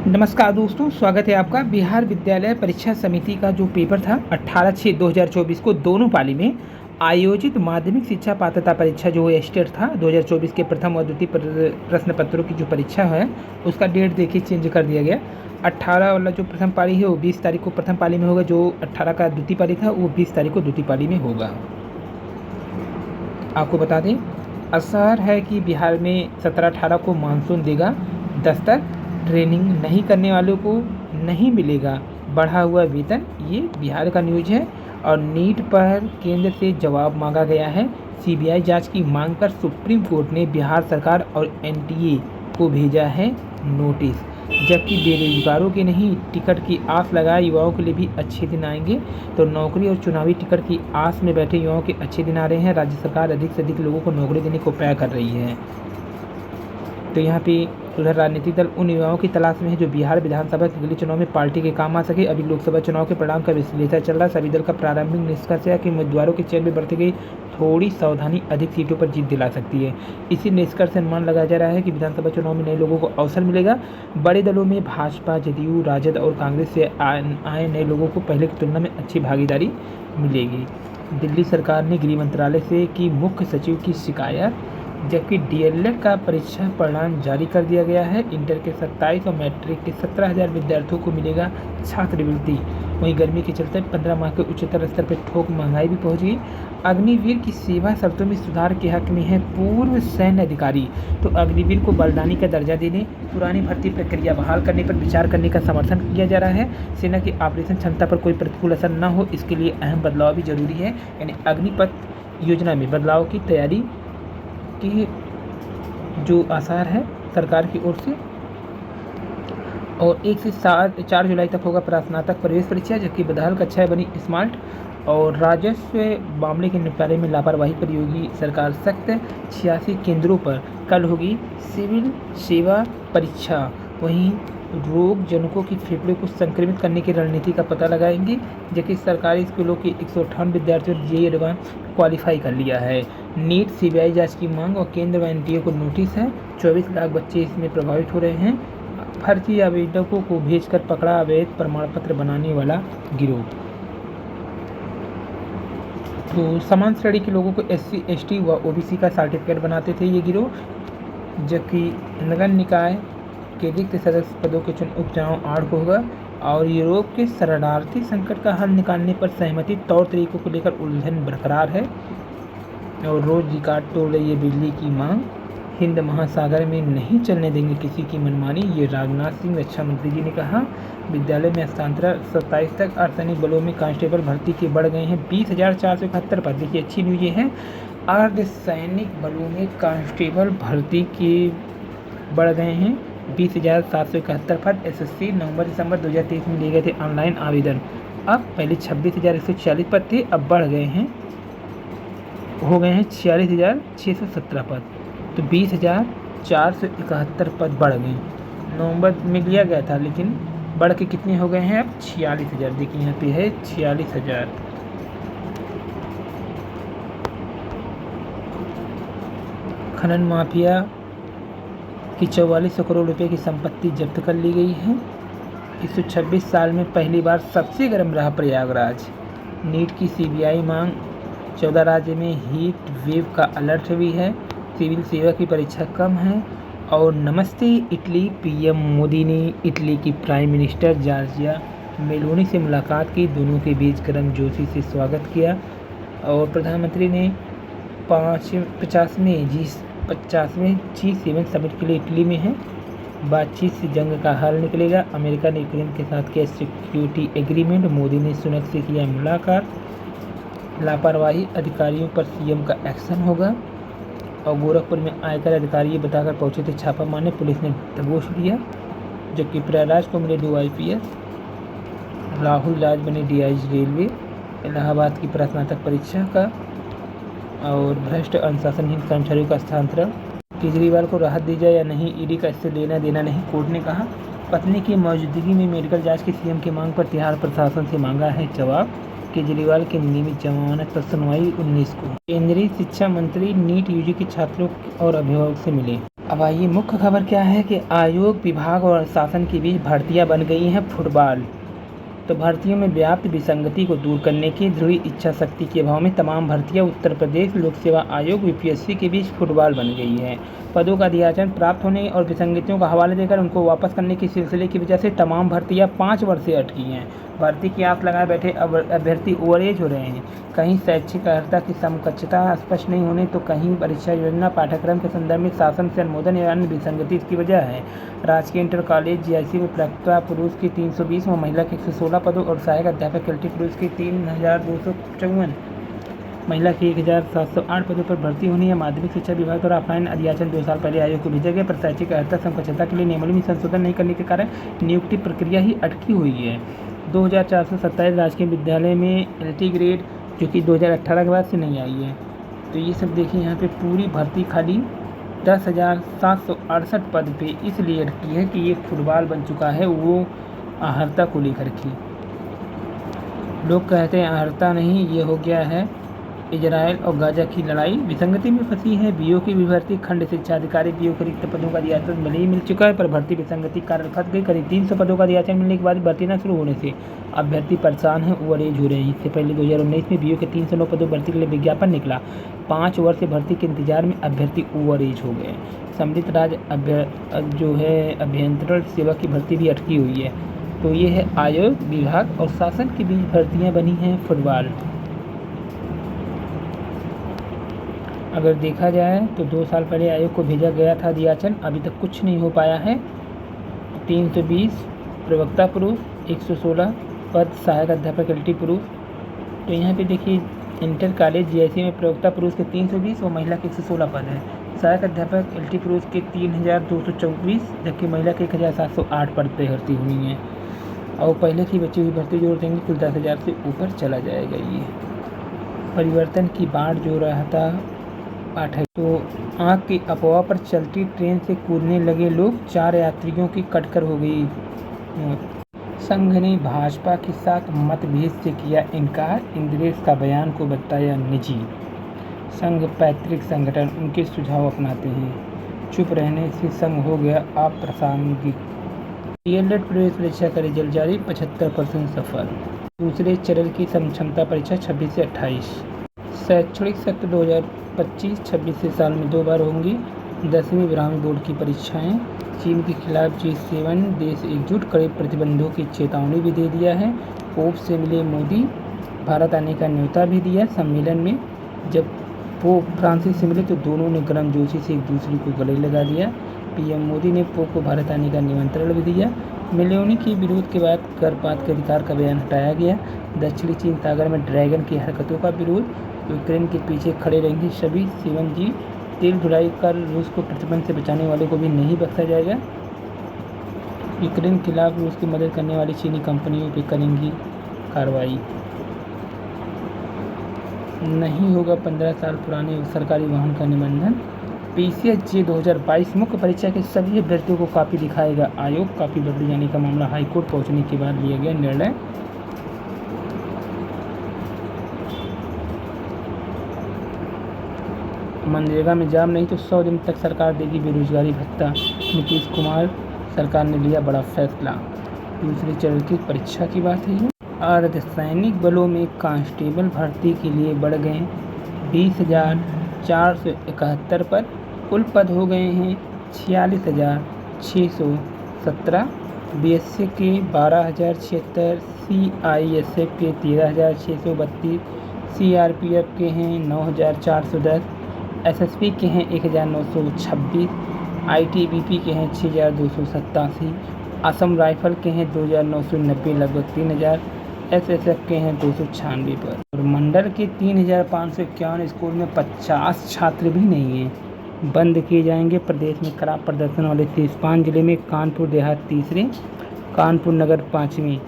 नमस्कार दोस्तों, स्वागत है आपका। बिहार विद्यालय परीक्षा समिति का जो पेपर था 18/6/2024 को दोनों पाली में आयोजित माध्यमिक शिक्षा पात्रता परीक्षा जो स्टेट था 2024 के प्रथम और द्वितीय प्रश्न पत्रों की जो परीक्षा है उसका डेट देखिए चेंज कर दिया गया। 18 वाला जो प्रथम पाली है वो 20 तारीख को प्रथम पाली में होगा, जो 18 का द्वितीय पाली था वो 20 तारीख को द्वितीय पाली में होगा। आपको बता दें, असर है कि बिहार में 17-18 को मानसून देगा दस्तक, ट्रेनिंग नहीं करने वालों को नहीं मिलेगा बढ़ा हुआ वेतन। ये बिहार का न्यूज़ है। और नीट पर केंद्र से जवाब मांगा गया है। सीबीआई जांच की मांग पर सुप्रीम कोर्ट ने बिहार सरकार और एनटीए को भेजा है नोटिस। जबकि बेरोजगारों के नहीं, टिकट की आस लगाए युवाओं के लिए भी अच्छे दिन आएंगे। तो नौकरी और चुनावी टिकट की आस में बैठे युवाओं के अच्छे दिन आ रहे हैं। राज्य सरकार अधिक से अधिक लोगों को नौकरी देने को उपाय कर रही है। तो यहाँ पे उधर राजनीतिक दल उन युवाओं की तलाश में है जो बिहार विधानसभा के अगले चुनाव में पार्टी के काम आ सके। अभी लोकसभा चुनाव के परिणाम का विश्लेषण चल रहा है। सभी दल का प्रारंभिक निष्कर्ष है कि उम्मीदवारों के चयन में बरती गई थोड़ी सावधानी अधिक सीटों पर जीत दिला सकती है। इसी निष्कर्ष से अनुमान लगाया जा रहा है कि विधानसभा चुनाव में नए लोगों को अवसर मिलेगा। बड़े दलों में भाजपा, जदयू, राजद और कांग्रेस से आए नए लोगों को पहले की तुलना में अच्छी भागीदारी मिलेगी। दिल्ली सरकार ने गृह मंत्रालय से की मुख्य सचिव की शिकायत। जबकि डीएलएड का परीक्षा परिणाम जारी कर दिया गया है। इंटर के 27 और मैट्रिक के 17,000 विद्यार्थियों को मिलेगा छात्रवृत्ति। वहीं गर्मी के चलते 15 माह के उच्चतर स्तर पर ठोक महंगाई भी पहुंच गई। अग्निवीर की सेवा शर्तों में सुधार के हक में है पूर्व सैन्य अधिकारी। तो अग्निवीर को बलिदानी का दर्जा देने, पुरानी भर्ती प्रक्रिया बहाल करने पर विचार करने का समर्थन किया जा रहा है। सेना की ऑपरेशन क्षमता पर कोई प्रतिकूल असर न हो, इसके लिए अहम बदलाव भी जरूरी है। यानी अग्निपथ योजना में बदलाव की तैयारी की जो आसार है सरकार की ओर से। और 1 से 4 जुलाई तक होगा स्नातक प्रवेश परीक्षा। जबकि बदहाल कक्षाएं बनी स्मार्ट। और राजस्व मामले के निपटारे में लापरवाही पर योगी सरकार सख्त। 86 केंद्रों पर कल होगी सिविल सेवा परीक्षा। वहीं रोग जनकों की फेफड़े को संक्रमित करने की रणनीति का पता लगाएंगे। जबकि सरकारी स्कूलों के 158 विद्यार्थियों ने जेईई एडवांस क्वालिफाई कर लिया है। नीट सीबीआई जांच की मांग और केंद्र व एनटीए को नोटिस है। 24 लाख बच्चे इसमें प्रभावित हो रहे हैं। फर्जी आवेदकों को भेजकर पकड़ा अवैध प्रमाण पत्र बनाने वाला गिरोह। तो समान श्रेणी के लोगों को एससी, एसटी व ओबीसी का सर्टिफिकेट बनाते थे ये गिरोह। जबकि नगर निकाय के रिक्त सदस्य पदों के उपचुनाव 8 को होगा। और यूरोप के शरणार्थी संकट का हल निकालने पर सहमति, तौर तरीकों को लेकर उलझन बरकरार है। और रोज रिकॉर्ड तोड़ रही है बिजली की मांग। हिंद महासागर में नहीं चलने देंगे किसी की मनमानी, ये राजनाथ सिंह रक्षा मंत्री जी ने कहा। विद्यालय में हस्तांतरण 27 तक। अर्धसैनिक बलों में कांस्टेबल भर्ती के बढ़ गए हैं 20,471 पद। देखिए अच्छी न्यूज ये है, अर्धसैनिक बलों में कांस्टेबल भर्ती के बढ़ गए हैं 20,771 पद। एसएससी नवंबर-दिसंबर 2023 में लिए गए थे ऑनलाइन आवेदन। अब पहले 26,140 पद थे, अब बढ़ गए हैं, हो गए हैं 46,617 पद। तो 20,471 पद बढ़ गए। नवंबर में लिया गया था लेकिन बढ़ के कितने हो गए हैं अब 46,000। देखिए यहाँ पे है 46,000। खनन माफिया की 4400 करोड़ रुपए की संपत्ति जब्त कर ली गई है। 126 साल में पहली बार सबसे गर्म रहा प्रयागराज। नीट की सीबीआई मांग। 14 राज्य में हीट वेव का अलर्ट भी है। सिविल सेवा की परीक्षा कम है। और नमस्ते इटली, पीएम मोदी ने इटली की प्राइम मिनिस्टर जॉर्जिया मेलोनी से मुलाकात की। दोनों के बीच गर्मजोशी से स्वागत किया। और प्रधानमंत्री ने 50वें G7 समिट के लिए इटली में है। बातचीत से जंग का हल निकलेगा। अमेरिका ने यूक्रेन के साथ किया सिक्योरिटी एग्रीमेंट। मोदी ने सुनक से किया मुलाकात। लापरवाही अधिकारियों पर सीएम का एक्शन होगा। और गोरखपुर में आयकर अधिकारी बताकर पहुंचे थे छापा मारने, पुलिस ने दबोच लिया। जबकि प्रयागराज को मिले 2 IPS। राहुल राज बने DIG रेलवे। इलाहाबाद की स्नातक परीक्षा का। और भ्रष्ट अनुशासनहीन कर्मचारियों का स्थानांतरण। केजरीवाल को राहत दी जाए या नहीं, ईडी का इससे लेना देना नहीं, कोर्ट ने कहा। पत्नी की मौजूदगी में मेडिकल जांच की सीएम की मांग पर तिहाड़ प्रशासन से मांगा है जवाब। केजरीवाल की नियमित जमानत पर सुनवाई 19 को। केंद्रीय शिक्षा मंत्री नीट यूजी के छात्रों और अभिभावक से मिले। अब आइए मुख्य खबर क्या है कि आयोग, विभाग और शासन के बीच भर्तियां बन गई हैं फुटबॉल। तो भर्तियों में व्याप्त विसंगति को दूर करने की दृढ़ इच्छा शक्ति के अभाव में तमाम भर्तियां उत्तर प्रदेश लोक सेवा आयोग यूपीएससी के बीच फुटबॉल बन गई है। पदों का दियाचन प्राप्त होने और विसंगतियों का हवाला देकर उनको वापस करने के सिलसिले की वजह से तमाम भर्तियां 5 वर्ष से अटकी हैं। भर्ती की आस लगाए बैठे अभ्यर्थी ओवरएज हो रहे हैं। कहीं शैक्षिक अर्हता की समकक्षता स्पष्ट नहीं होने तो कहीं परीक्षा योजना पाठ्यक्रम के संदर्भ में शासन से अनुमोदन या अन्य विसंगति इसकी वजह है। राजकीय इंटर कॉलेज जीआईसी में प्रवक्ता पुरुष की 320 व महिला के 116 पदों और सहायक अध्यापक एलटी पुरुष की 3254, महिला के 1708 पदों पर भर्ती होनी है। माध्यमिक शिक्षा विभाग द्वारा ऑफलाइन अधियाचन 2 साल पहले आयोग को भेजा गया, पर शैक्षिक अर्हता समकक्षता के लिए नियमावली में संशोधन नहीं करने के कारण नियुक्ति प्रक्रिया ही अटकी हुई है। 2427 राजकीय विद्यालय में एलटी ग्रेड जो कि 2018 के बाद से नहीं आई है। तो ये सब देखिए यहाँ पे पूरी भर्ती खाली 10,768 पद पे इसलिए अटकी है कि ये फुटबॉल बन चुका है वो अर्हता को लेकर के। लोग कहते हैं अर्हता नहीं, ये हो गया है इजराइल और गाजा की लड़ाई। विसंगति में फंसी है बीओ की भी भर्ती। खंड शिक्षा अधिकारी बीओ के रिक्त पदों का दियाचन भले ही मिल चुका है, पर भर्ती विसंगति कारण फंस गई। करीब 300 पदों का दियाचन मिलने के बाद भर्ती न शुरू होने से अभ्यर्थी परेशान है, ओवरएज हो रहे हैं। इससे पहले 2019 में बीओ के 309 पदों भर्ती के लिए विज्ञापन निकला। 5 वर्ष से भर्ती के इंतजार में अभ्यर्थी ओवरएज हो गए। सम्मिलित राज्य जो है अभ्यंतरण सेवा की भर्ती भी अटकी हुई है। तो ये है आयोग, विभाग और शासन के बीच भर्तियाँ बनी हैं फुटबॉल। अगर देखा जाए तो 2 साल पहले आयोग को भेजा गया था दियाचन, अभी तक कुछ नहीं हो पाया है। 320 प्रवक्ता पुरुष, 116 पद सहायक अध्यापक एलटी पुरुष। तो यहाँ पे देखिए इंटर कॉलेज जीआईसी में प्रवक्ता पुरुष के 320 और महिला के 116 पद हैं। सहायक अध्यापक एलटी पुरुष के 3224 जबकि महिला के 1708 पद पे भर्ती हुई हैं। और पहले की बची हुई भर्ती जोड़ देंगे कुल 10,000 से ऊपर चला जाएगा। ये परिवर्तन की बाढ़ जो रहा था पाठ है। तो आग की अफवाह पर चलती ट्रेन से कूदने लगे लोग, 4 यात्रियों की कटकर हो गई मौत। संघ ने भाजपा के साथ मतभेद से किया इनकार, इंद्रेश का बयान को बताया निजी। संघ पैतृक संगठन उनके सुझाव अपनाते हैं, चुप रहने से संघ हो गया अप्रासंगिक। डीएलएड प्रवेश परीक्षा का रिजल्ट जारी, 75% सफल। दूसरे चरण की क्षमता परीक्षा 26 से 28। शैक्षणिक सत्र 2025-26 से साल में 2 बार होंगी 10वीं ब्राह्मण बोर्ड की परीक्षाएं। चीन के खिलाफ G7 देश एकजुट, कड़े प्रतिबंधों की चेतावनी भी दे दिया है। पोप से मिले मोदी, भारत आने का न्योता भी दिया। सम्मेलन में जब पोप फ्रांसिस से मिले तो दोनों ने गर्मजोशी से एक दूसरे को गले लगा दिया। पीएम मोदी ने पोप को भारत आने का निमंत्रण भी दिया। मेलोनी के विरोध के बाद गर्भपात के अधिकार का बयान हटाया गया। दक्षिणी चीन सागर में ड्रैगन की हरकतों का विरोध, यूक्रेन के पीछे खड़े रहेंगे सभी। 7G तेल ढुलाई कर रूस को प्रतिबंध से बचाने वाले को भी नहीं बख्शा जाएगा। यूक्रेन के खिलाफ रूस की मदद करने वाली चीनी कंपनियों पर करेंगी कार्रवाई। नहीं होगा 15 साल पुराने सरकारी वाहन का निबंधन। PCSJ 2022 मुख्य परीक्षा के सभी अभ्यर्थियों को कॉपी दिखाएगा आयोग। कॉपी बदले जाने का मामला हाईकोर्ट पहुंचने के बाद लिया गया निर्णय। मनरेगा में जाम नहीं तो 100 दिन तक सरकार देगी बेरोजगारी भत्ता, नीतीश कुमार सरकार ने लिया बड़ा फैसला। दूसरे चरण की परीक्षा की बात है। अर्धसैनिक बलों में कांस्टेबल भर्ती के लिए बढ़ गए 20,471 पर, कुल पद हो गए हैं 46,617। BSF के 12,076, CISF के 13,632, CRPF के हैं 9,410, SSB के हैं 1,926, ITBP के हैं 6,287, असम राइफल के हैं 2,990 लगभग 3,000, SSF के हैं 296 पर। और मंडल के 3,551 स्कूल में 50 छात्र भी नहीं हैं, बंद किए जाएंगे। प्रदेश में खराब प्रदर्शन वाले 53 जिले में कानपुर देहात तीसरे, कानपुर नगर 5वें।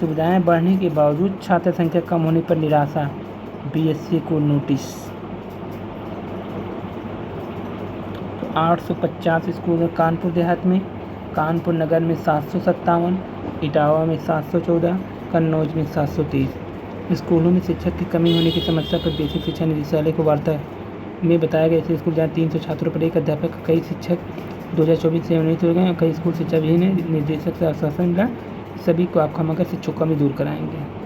सुविधाएं बढ़ने के बावजूद छात्र संख्या कम होने पर निराशा, BSC को नोटिस। 850 स्कूल हैं कानपुर देहात में, कानपुर नगर में 757, इटावा में 714, कन्नौज में 723। स्कूलों में शिक्षक की कमी होने की समस्या पर बेसिक शिक्षा निदेशालय को वार्ता में बताया गया। ऐसे स्कूल जहाँ 300 छात्रों पर एक अध्यापक, कई शिक्षक 2024 से सेवानिवृत्त हो गए और कई स्कूल शिक्षा विहीन है। निदेशक से आश्वासन मिला, सभी को आप खामोकर शिक्षकों को कमी दूर कराएंगे।